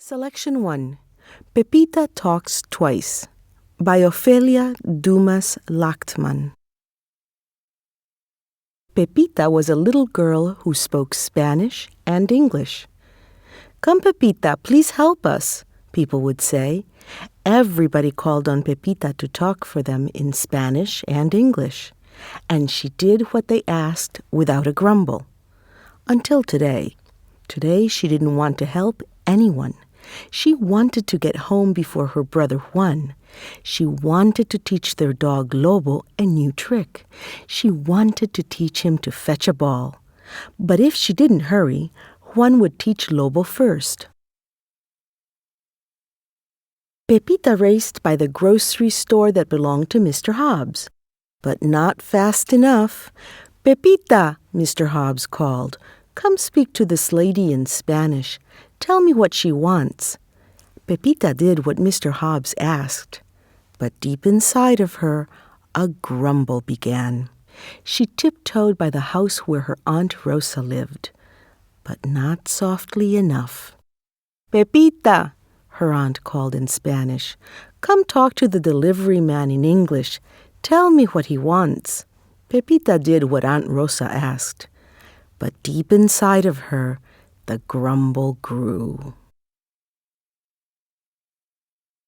Selection 1. Pepita Talks Twice by Ofelia Dumas Lachtman. Pepita was a little girl who spoke Spanish and English. "Come, Pepita, please help us," people would say. Everybody called on Pepita to talk for them in Spanish and English, and she did what they asked without a grumble. Until today. Today she didn't want to help anyone. She wanted to get home before her brother Juan. She wanted to teach their dog Lobo a new trick. She wanted to teach him to fetch a ball. But if she didn't hurry, Juan would teach Lobo first. Pepita raced by the grocery store that belonged to Mr. Hobbs. But not fast enough. "Pepita," Mr. Hobbs called, "come speak to this lady in Spanish. Tell me what she wants." Pepita did what Mr. Hobbs asked, but deep inside of her, a grumble began. She tiptoed by the house where her Aunt Rosa lived, but not softly enough. "Pepita," her aunt called in Spanish, "come talk to the delivery man in English. Tell me what he wants." Pepita did what Aunt Rosa asked, but deep inside of her, the grumble grew.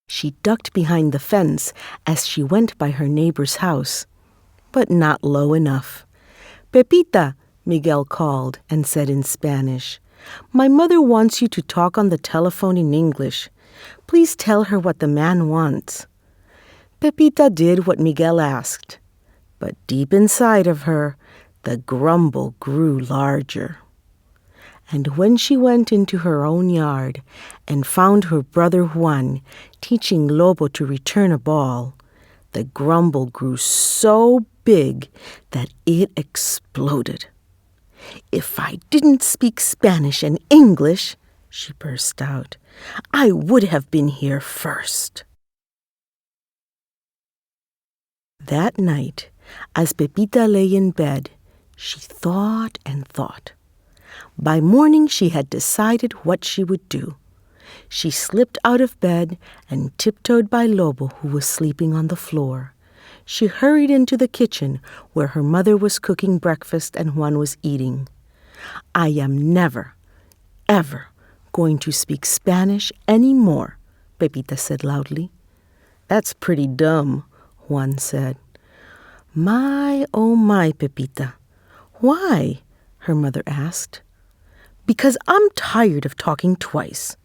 She ducked behind the fence as she went by her neighbor's house, but not low enough. "Pepita," Miguel called and said in Spanish, "my mother wants you to talk on the telephone in English. Please tell her what the man wants." Pepita did what Miguel asked, but deep inside of her, the grumble grew larger. And when she went into her own yard and found her brother Juan teaching Lobo to return a ball, the grumble grew so big that it exploded. "If I didn't speak Spanish and English," she burst out, "I would have been here first." That night, as Pepita lay in bed, she thought and thought. By morning she had decided what she would do. She slipped out of bed and tiptoed by Lobo, who was sleeping on the floor. She hurried into the kitchen where her mother was cooking breakfast and Juan was eating. "I am never, ever going to speak Spanish any more," Pepita said loudly. "That's pretty dumb," Juan said. "My, oh my, Pepita. Why?" her mother asked. "Because I'm tired of talking twice."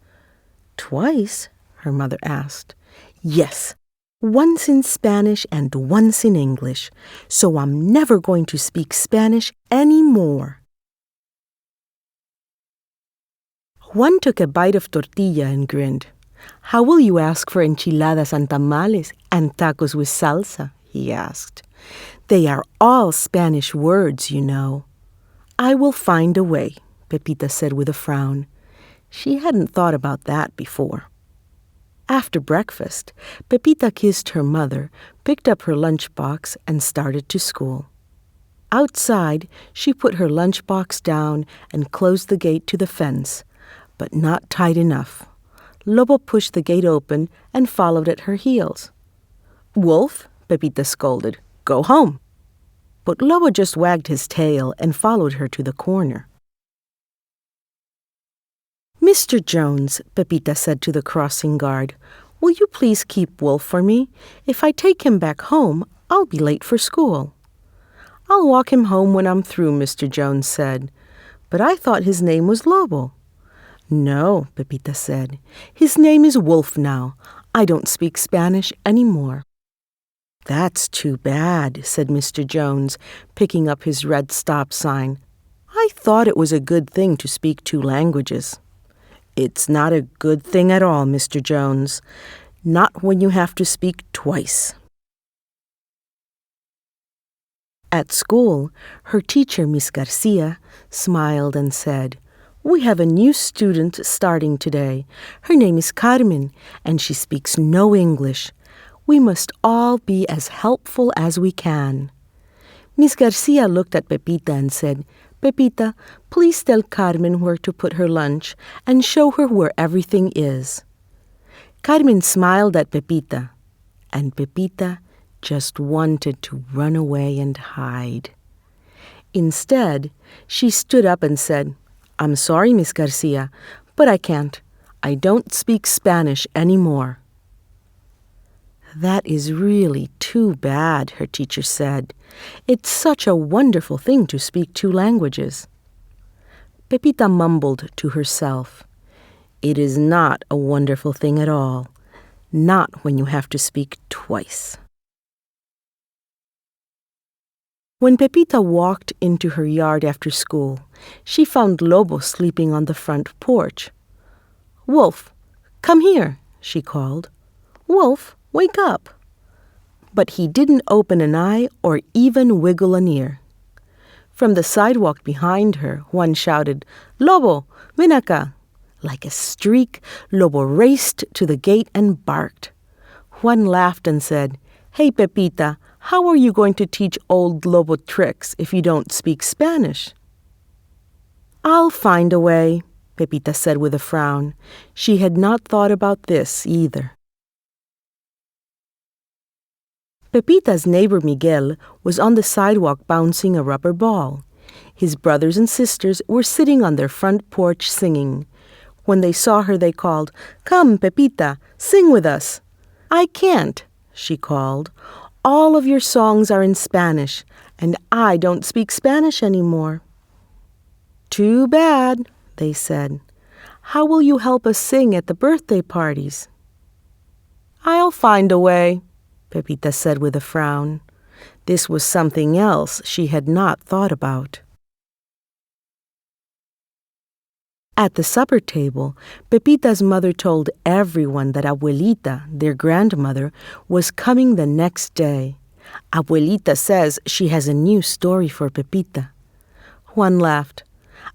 "Twice?" her mother asked. "Yes, once in Spanish and once in English, so I'm never going to speak Spanish any more." Juan took a bite of tortilla and grinned. "How will you ask for enchiladas and tamales and tacos with salsa?" he asked. "They are all Spanish words, you know." "I will find a way," Pepita said with a frown. She hadn't thought about that before. After breakfast, Pepita kissed her mother, picked up her lunchbox, and started to school. Outside, she put her lunchbox down and closed the gate to the fence, but not tight enough. Lobo pushed the gate open and followed at her heels. "Wolf," Pepita scolded, "go home." But Lobo just wagged his tail and followed her to the corner. "Mr. Jones," Pepita said to the crossing guard, "will you please keep Wolf for me? If I take him back home, I'll be late for school." "I'll walk him home when I'm through," Mr. Jones said. "But I thought his name was Lobo." "No," Pepita said. "His name is Wolf now. I don't speak Spanish anymore." "That's too bad," said Mr. Jones, picking up his red stop sign. "I thought it was a good thing to speak two languages." "It's not a good thing at all, Mr. Jones. Not when you have to speak twice." At school, her teacher, Miss Garcia, smiled and said, "We have a new student starting today. Her name is Carmen, and she speaks no English. We must all be as helpful as we can." Miss Garcia looked at Pepita and said, Pepita, please tell Carmen where to put her lunch and show her where everything is." Carmen smiled at Pepita, and Pepita just wanted to run away and hide. Instead, she stood up and said, "I'm sorry, Miss Garcia, but I can't. I don't speak Spanish anymore." "That is really too bad," her teacher said. "It's such a wonderful thing to speak two languages." Pepita mumbled to herself, "It is not a wonderful thing at all, not when you have to speak twice." When Pepita walked into her yard after school, she found Lobo sleeping on the front porch. "Wolf, come here," she called. "Wolf, wake up." But he didn't open an eye or even wiggle an ear. From the sidewalk behind her, Juan shouted, "Lobo, ven acá." Like a streak, Lobo raced to the gate and barked. Juan laughed and said, "Hey, Pepita, how are you going to teach old Lobo tricks if you don't speak Spanish?" "I'll find a way," Pepita said with a frown. She had not thought about this either. Pepita's neighbor Miguel was on the sidewalk bouncing a rubber ball. His brothers and sisters were sitting on their front porch singing. When they saw her, they called, "Come, Pepita, sing with us." "I can't," she called. "All of your songs are in Spanish, and I don't speak Spanish anymore." "Too bad," they said. "How will you help us sing at the birthday parties?" "I'll find a way," Pepita said with a frown. This was something else she had not thought about. At the supper table, Pepita's mother told everyone that Abuelita, their grandmother, was coming the next day. Abuelita says she has a new story for Pepita. Juan laughed.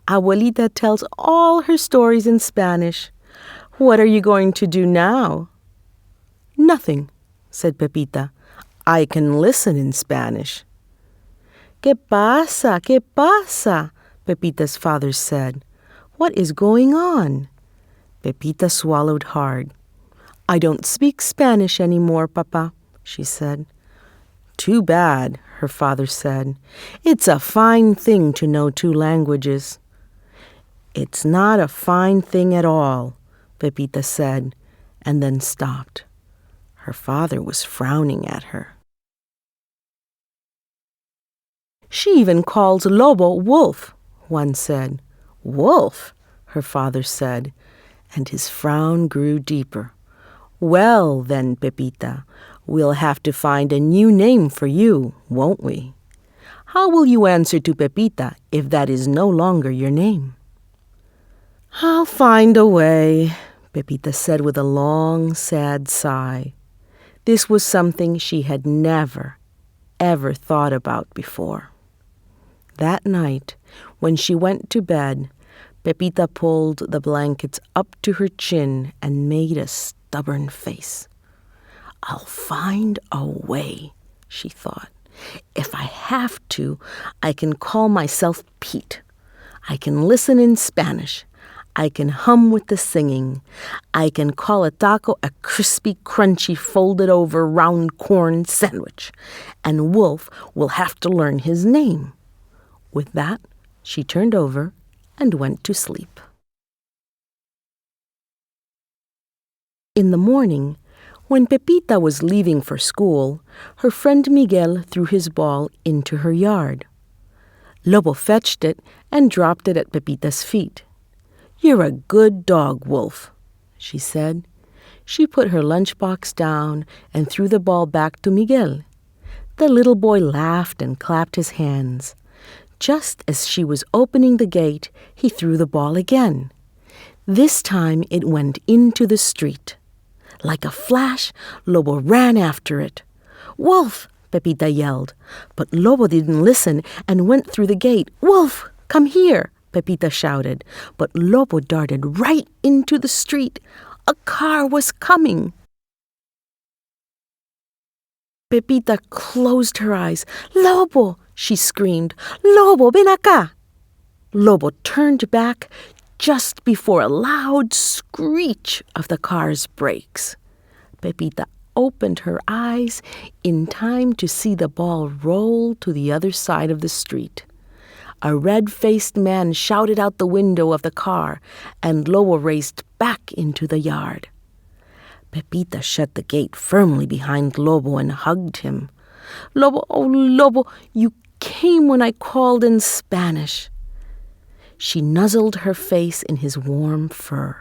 "Abuelita tells all her stories in Spanish. What are you going to do now?" "Nothing," said Pepita. "I can listen in Spanish." "¿Qué pasa? ¿Qué pasa?" Pepita's father said. "What is going on?" Pepita swallowed hard. "I don't speak Spanish anymore, Papa," she said. "Too bad," her father said. "It's a fine thing to know two languages." "It's not a fine thing at all," Pepita said, and then stopped. Her father was frowning at her. "She even calls Lobo Wolf," Juan said. "Wolf?" her father said, and his frown grew deeper. "Well, then, Pepita, we'll have to find a new name for you, won't we? How will you answer to Pepita if that is no longer your name?" "I'll find a way," Pepita said with a long, sad sigh. This was something she had never, ever thought about before. That night, when she went to bed, Pepita pulled the blankets up to her chin and made a stubborn face. "I'll find a way," she thought. "If I have to, I can call myself Pete. I can listen in Spanish. I can hum with the singing. I can call a taco a crispy, crunchy, folded-over round corn sandwich. And Wolf will have to learn his name." With that, she turned over and went to sleep. In the morning, when Pepita was leaving for school, her friend Miguel threw his ball into her yard. Lobo fetched it and dropped it at Pepita's feet. "You're a good dog, Wolf," she said. She put her lunchbox down and threw the ball back to Miguel. The little boy laughed and clapped his hands. Just as she was opening the gate, he threw the ball again. This time it went into the street. Like a flash, Lobo ran after it. "Wolf!" Pepita yelled. But Lobo didn't listen and went through the gate. "Wolf, come here!" Pepita shouted. But Lobo darted right into the street. A car was coming. Pepita closed her eyes. "Lobo!" she screamed. "Lobo, ven acá!" Lobo turned back just before a loud screech of the car's brakes. Pepita opened her eyes in time to see the ball roll to the other side of the street. A red-faced man shouted out the window of the car, and Lobo raced back into the yard. Pepita shut the gate firmly behind Lobo and hugged him. "Lobo, oh Lobo, you came when I called in Spanish." She nuzzled her face in his warm fur.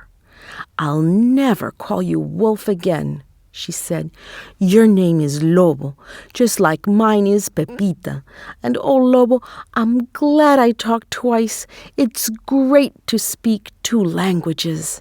"I'll never call you Wolf again," she said. "Your name is Lobo, just like mine is Pepita. And oh, Lobo, I'm glad I talked twice. It's great to speak two languages."